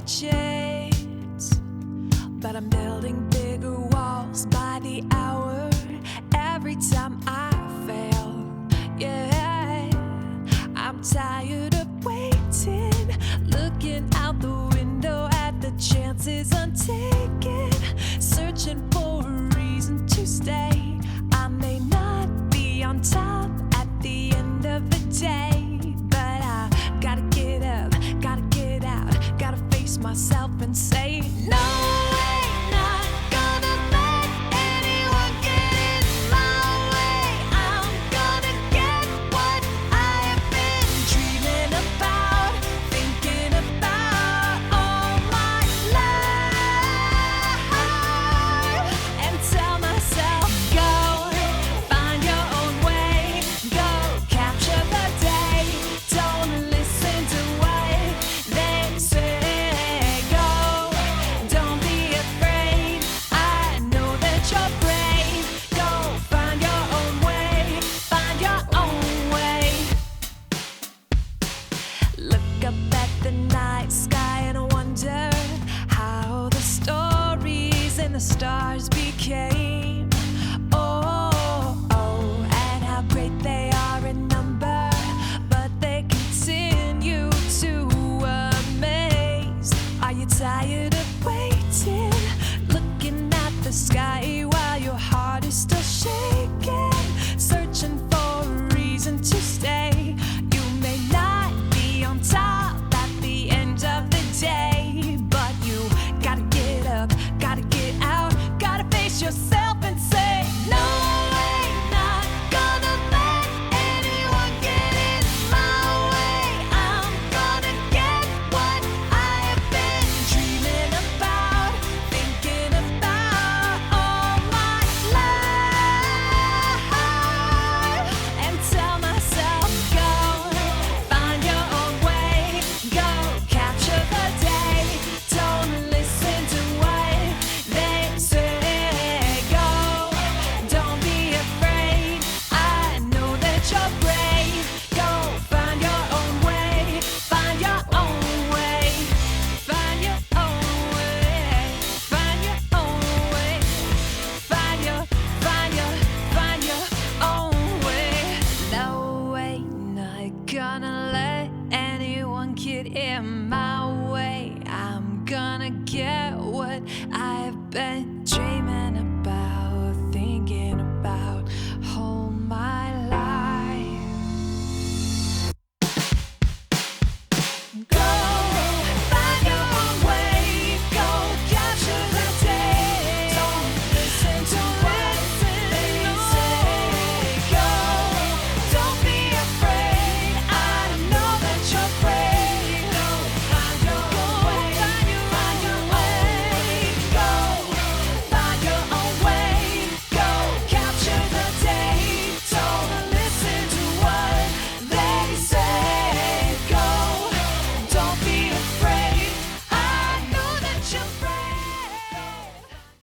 chance, but I'm building bigger walls by the hour. Every time I fail, yeah, I'm tired of waiting, looking out the window at the chances untaken, searching for a reason to stay. I may not be on top at the end of the day, but I gotta get up, gotta get out, gotta face myself and say no. The stars became, and how great they are in number, but they continue to amaze. Are you tired of waiting, looking at the sky while your heart is still shaking, searching for a reason to stay? You may not be on top at the end of the day, but you gotta get up, gotta get out, gotta face yourself and say no. I'm not gonna let anyone get in my way. I'm gonna get what I have been dreaming about, thinking about all my life, and tell myself go, find your own way, go capture the day, don't listen to what they say. Go, don't be afraid, I know that you're brave. Go, find your own way, find your own way, find your own way, find your own way, find your own way. No way, not gonna let anyone get in my way. I'm gonna get what I've been